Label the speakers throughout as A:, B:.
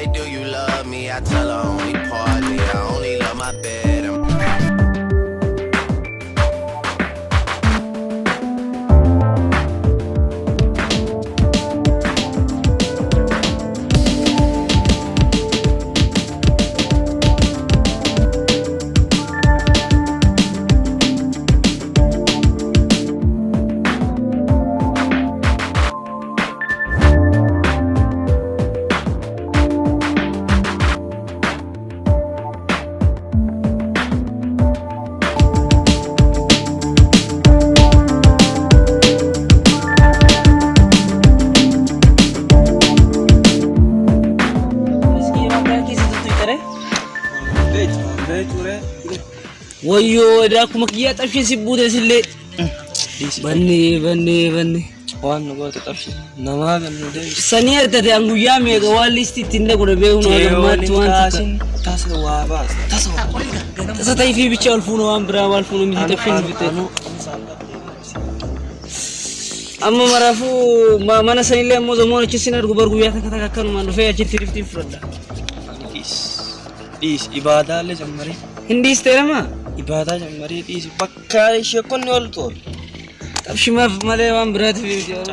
A: say, do you love me? I tell her only partly. I only love my bed.
B: Wayyoo daakuma kiyyaa xabshii si buutes illee banni
C: waan nu goote xabshii namaa gannu deebi
B: sanii argate an guyyaa meeqa waan liistii ittiin dhaqudha beeknu hagammaatti waan
C: tasa waa baas
B: tasa ta'ii fi bicha ol fuunu waan biraa waan fuunu miti xabshiin bitee amma maraafuu mana sanillee ammoo zamoon achisin argu bar guyyaa takka takka akkanumaan dhufee achitti riftiin fudhadha
C: dhiis ibaadaallee jammaree
B: hindiis teeramaa
C: ibadah jamari di bakka shekon yol tol
B: tabshimaf male wan berat video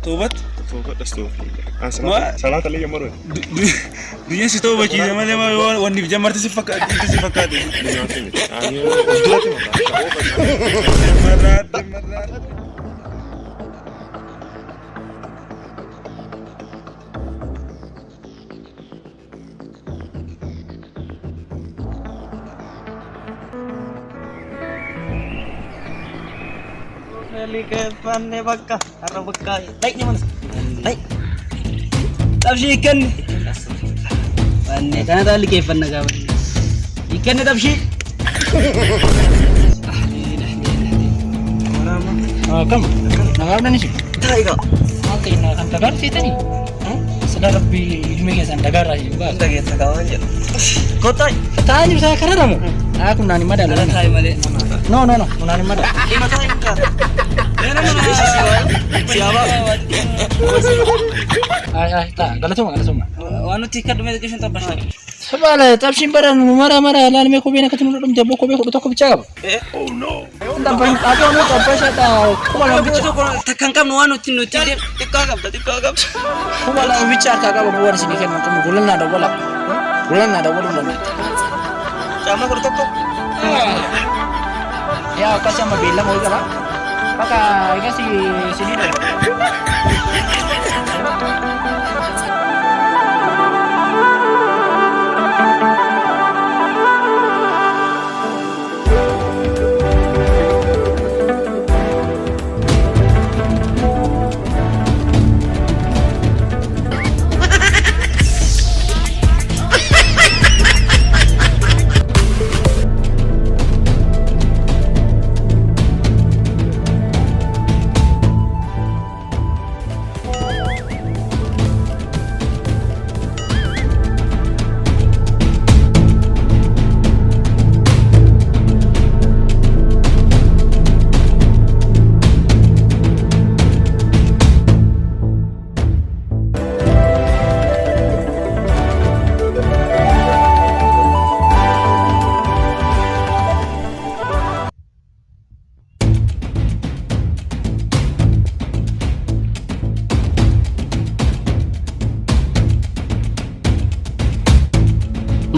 D: tobat dastu salat ali yamaro dunya si toba ki male ma wan ni jamarti si fakka dunya tini ayo udurati marat
C: lihat panne bakka arra bakka naik ni mana naik
B: tabshi ikan panne kana tali ke panna ga ikan ne tabshi
C: kam nagar nani sih
B: taiga
C: oke nah kan tagar sih tadi sudah lebih ilmu ya sandagar aja bang
B: tak ya tak aja
C: kota tanya saya karena kamu aku nani mada
B: lah thai male
C: no nani mada
B: lima thai enggak siapa
C: ay tak galat semua
B: wanu tiket medication tabas
C: sebala tabshin baran mara lan me ko bena katunu dum jabo ko be ko to ko bicara
D: oh no
C: tampang apa mo tabas ata ko wala bicara
B: ko takangkam no wanu tinu tide tikagam
C: ko wala bicara kaga bo war sini kan to bulan nada bola nami
B: sama ko to
C: ya kasi ang mabilang mo ka ba? Baka kasi sinino.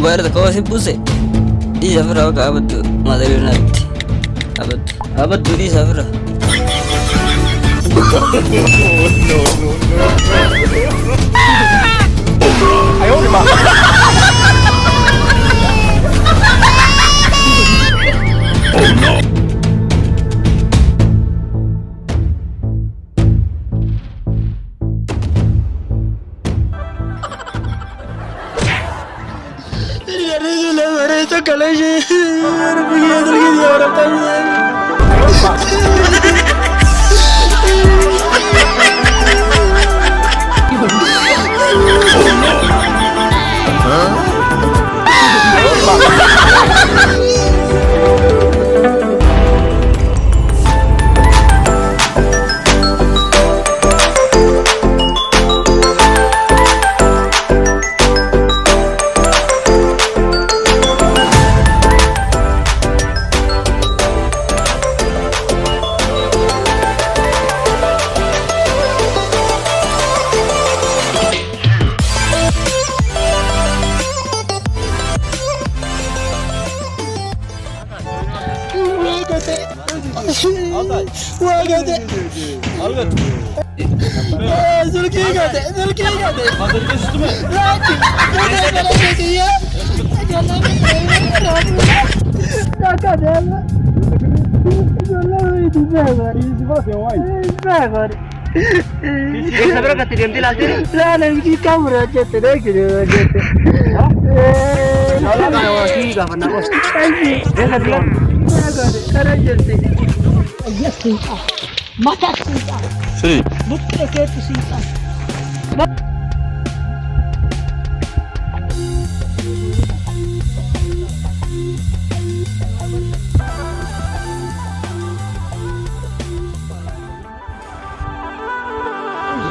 B: bayar da kawai sai buse di safara ka abadu madari na abadu di safara
D: ayo di mana oh no
C: Wagate. Zulki gate.
D: Mother is to me.
C: Lati. Lati ya. Takadela. Sabra ka tirem dil alte la la ki kamera jete de ki jete ala ka wa ki ga fana ko ai de ka dia kara jete jete mata sinta
D: Seri.
C: butte ke tu sinta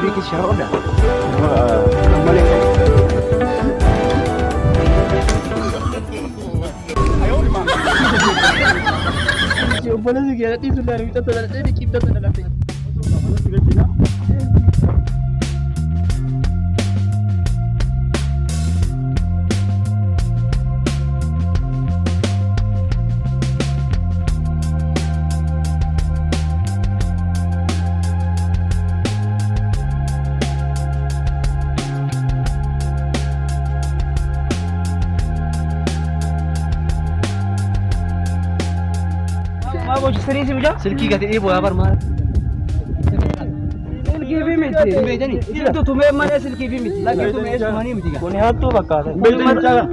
C: Sedikit syaroda. Boleh juga nanti sudah kita sudah jadi kita sudah nanti. Silky कहते ये बोया पर मार सिल्की भी मिलती है बेचनी ये तो तुम्हें मने सिल्की भी मिलती लगे तुम्हें ऐसा नहीं मिलेगा कोने हाथ तो बका है बेचनी जागा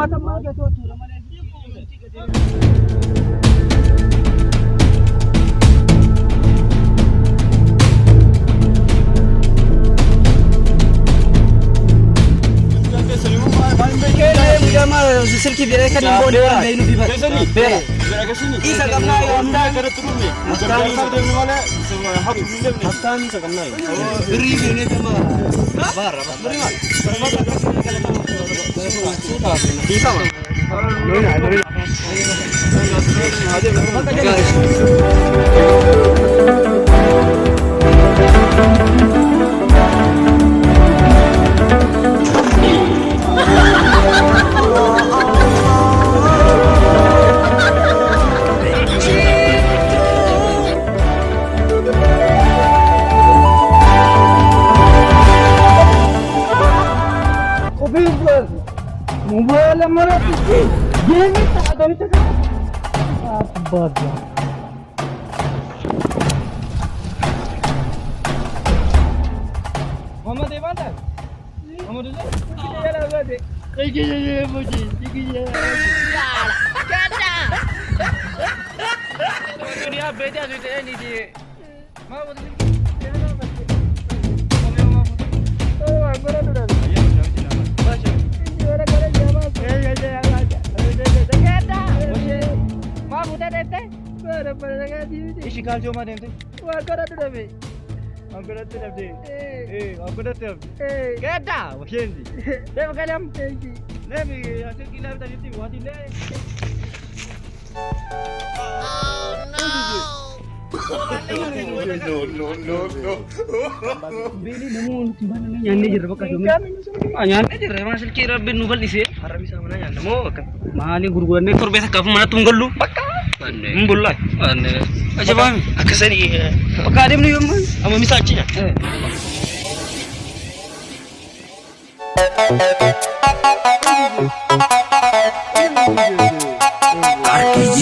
C: मत मार के तो मने Silki biar kan ibu dia orang lain lebih baik. Biar. Isa kamna ya anda kena turun ni. Haftan dia mana? Haftan isa kamna ya. Beri ini cuma. Bar. Beri mal. Bisa mah. Mobile mana tu? Game tak ada itu. Apa dah? Mama di mana? Mama dulu. Kita jalan lagi. Kita muji. Kita jalan. Kada. Dunia beda sudah ni dia. Mama dulu. Oh, aku dah dah. Ishikal cuma dente. Wah, kau dah tu dah be. Aku dah tu dah be. Aku dah tu. Keda, macam ni. Dah makan jam. Ni hasil kita tadi tu buat ini. No. Beli namun cuma nyanyi je berapa kali. Nyanyi je, masih kira ben nubal isi. Harap bisa mana nyanyi. Namun mahal guru ni kau biasa kafu mana tunggal lu. Mbullah. Aja bang. Akasani. Pakadim ni bang. Ama misal Cina.
A: RPG